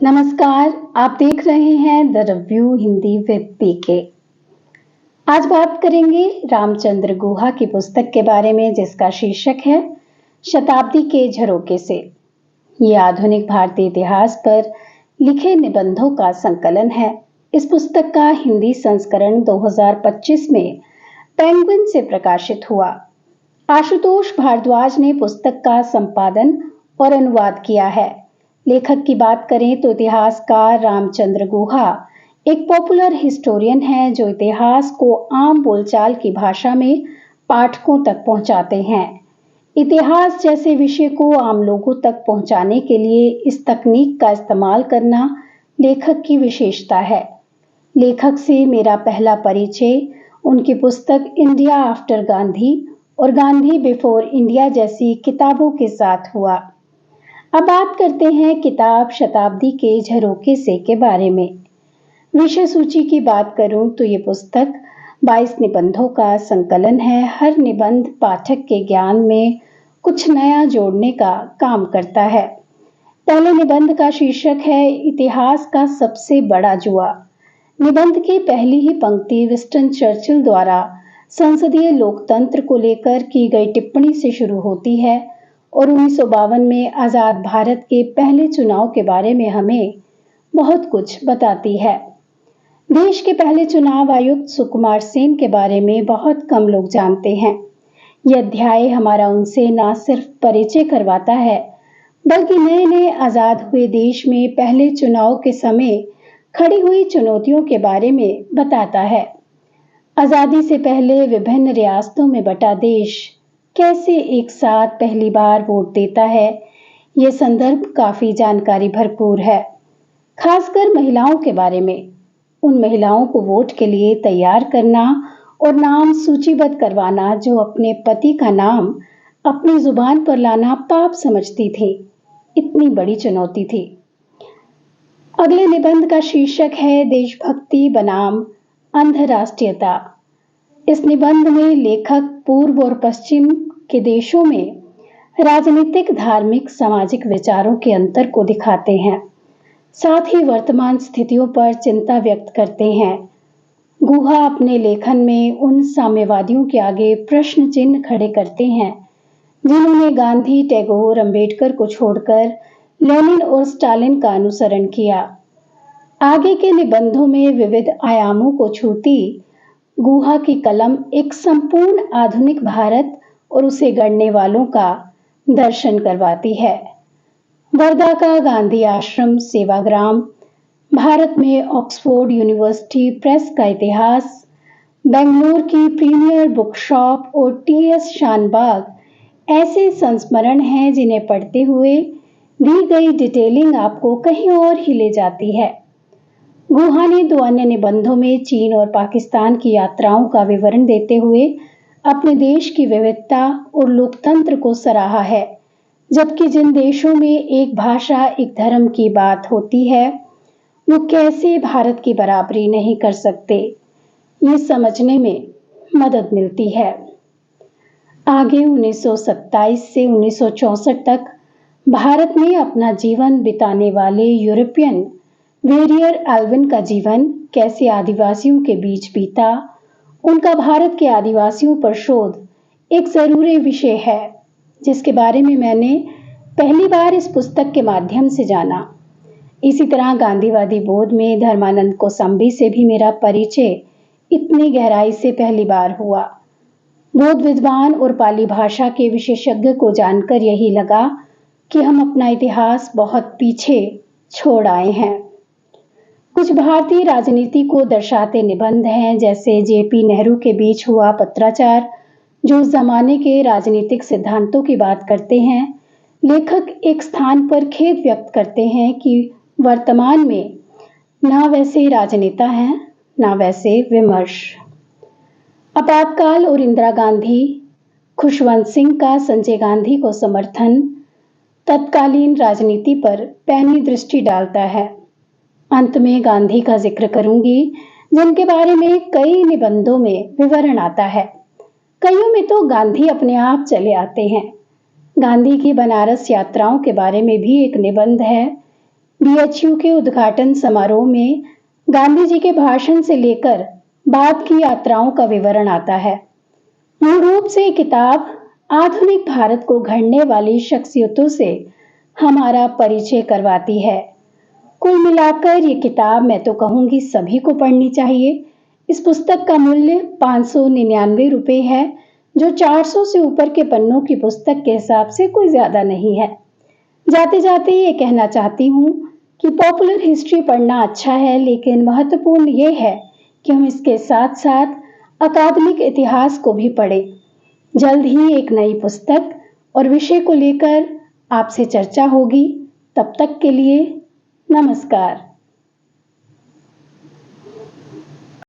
नमस्कार, आप देख रहे हैं द रिव्यू हिंदी विद पीके। आज बात करेंगे रामचंद्र गुहा की पुस्तक के बारे में जिसका शीर्षक है शताब्दी के झरोके से। ये आधुनिक भारतीय इतिहास पर लिखे निबंधों का संकलन है। इस पुस्तक का हिंदी संस्करण 2025 में पेंगुइन से प्रकाशित हुआ। आशुतोष भारद्वाज ने पुस्तक का संपादन और अनुवाद किया है। लेखक की बात करें तो इतिहासकार रामचंद्र गुहा एक पॉपुलर हिस्टोरियन है जो इतिहास को आम बोलचाल की भाषा में पाठकों तक पहुंचाते हैं। इतिहास जैसे विषय को आम लोगों तक पहुंचाने के लिए इस तकनीक का इस्तेमाल करना लेखक की विशेषता है। लेखक से मेरा पहला परिचय उनकी पुस्तक इंडिया आफ्टर गांधी और गांधी बिफोर इंडिया जैसी किताबों के साथ हुआ। अब बात करते हैं किताब शताब्दी के झरोके से के बारे में। विषय सूची की बात करूं तो ये पुस्तक 22 निबंधों का संकलन है। हर निबंध पाठक के ज्ञान में कुछ नया जोड़ने का काम करता है। पहले निबंध का शीर्षक है इतिहास का सबसे बड़ा जुआ। निबंध की पहली ही पंक्ति विंस्टन चर्चिल द्वारा संसदीय लोकतंत्र को लेकर की गई टिप्पणी से शुरू होती है और 1952 में आजाद भारत के पहले चुनाव के बारे में हमें बहुत कुछ बताती है। देश के पहले चुनाव आयुक्त सुकुमार सेन के बारे में बहुत कम लोग जानते हैं। यह अध्याय हमारा उनसे न सिर्फ परिचय करवाता है बल्कि नए नए आजाद हुए देश में पहले चुनाव के समय खड़ी हुई चुनौतियों के बारे में बताता है। आजादी से पहले विभिन्न रियासतों में बटा देश कैसे एक साथ पहली बार वोट देता है, ये संदर्भ काफी जानकारी भरपूर है। खासकर महिलाओं के बारे में, उन महिलाओं को वोट के लिए तैयार करना और नाम सूचीबद्ध करवाना जो अपने पति का नाम अपनी जुबान पर लाना पाप समझती थी। इतनी बड़ी चुनौती थी। अगले निबंध का शीर्षक है देशभक्ति बनाम अंधराष्ट्रीयता। इस निबंध में लेखक पूर्व और पश्चिम के देशों में राजनीतिक, धार्मिक, सामाजिक विचारों के अंतर को दिखाते हैं। साथ ही वर्तमान स्थितियों पर चिंता व्यक्त करते हैं। गुहा अपने लेखन में उन साम्यवादियों के आगे प्रश्न चिन्ह खड़े करते हैं जिन्होंने गांधी, टैगोर, अंबेडकर को छोड़कर लेनिन और स्टालिन का अनुसरण किया। आगे के निबंधों में विविध आयामों को छूती गुहा की कलम एक संपूर्ण आधुनिक भारत और उसे गढ़ने वालों का दर्शन करवाती है। वर्धा का गांधी आश्रम सेवाग्राम, भारत में ऑक्सफोर्ड यूनिवर्सिटी प्रेस का इतिहास, बेंगलुरु की प्रीमियर बुक शॉप और टीएस शानबाग ऐसे संस्मरण हैं जिन्हें पढ़ते हुए दी गई डिटेलिंग आपको कहीं और ही ले जाती है। गुहा ने 2 अन्य निबंधों में चीन और पाकिस्तान की यात्राओं का विवरण देते हुए अपने देश की विविधता और लोकतंत्र को सराहा है। जबकि जिन देशों में एक भाषा, एक धर्म की बात होती है, वो कैसे भारत की बराबरी नहीं कर सकते, ये समझने में मदद मिलती है। आगे 1927 से 1964 तक भारत में अपना जीवन बिताने वाले यूरोपियन वेरियर एल्विन का जीवन कैसे आदिवासियों के बीच बीता, उनका भारत के आदिवासियों पर शोध एक जरूरी विषय है जिसके बारे में मैंने पहली बार इस पुस्तक के माध्यम से जाना। इसी तरह गांधीवादी बोध में धर्मानंद कोसंबी से भी मेरा परिचय इतनी गहराई से पहली बार हुआ। बौद्ध विद्वान और पाली भाषा के विशेषज्ञ को जानकर यही लगा कि हम अपना इतिहास बहुत पीछे छोड़ आए हैं। कुछ भारतीय राजनीति को दर्शाते निबंध हैं जैसे जेपी नेहरू के बीच हुआ पत्राचार जो उस जमाने के राजनीतिक सिद्धांतों की बात करते हैं। लेखक एक स्थान पर खेद व्यक्त करते हैं कि वर्तमान में ना वैसे राजनेता हैं ना वैसे विमर्श। आपातकाल और इंदिरा गांधी, खुशवंत सिंह का संजय गांधी को समर्थन तत्कालीन राजनीति पर पैनी दृष्टि डालता है। अंत में गांधी का जिक्र करूंगी जिनके बारे में कई निबंधों में विवरण आता है। कईयों में तो गांधी अपने आप चले आते हैं। गांधी की बनारस यात्राओं के बारे में भी एक निबंध है। बीएचयू के उद्घाटन समारोह में गांधी जी के भाषण से लेकर बाद की यात्राओं का विवरण आता है। मूल रूप से ये किताब आधुनिक भारत को गढ़ने वाली शख्सियतों से हमारा परिचय करवाती है। कुल मिलाकर ये किताब मैं तो कहूंगी सभी को पढ़नी चाहिए। इस पुस्तक का मूल्य 599 रुपए है, जो 400 से ऊपर के पन्नों की पुस्तक के हिसाब से कोई ज्यादा नहीं है। जाते जाते ये कहना चाहती हूँ कि पॉपुलर हिस्ट्री पढ़ना अच्छा है, लेकिन महत्वपूर्ण ये है कि हम इसके साथ साथ अकादमिक इतिहास को भी पढ़ें। जल्द ही एक नई पुस्तक और विषय को लेकर आपसे चर्चा होगी। तब तक के लिए नमस्कार।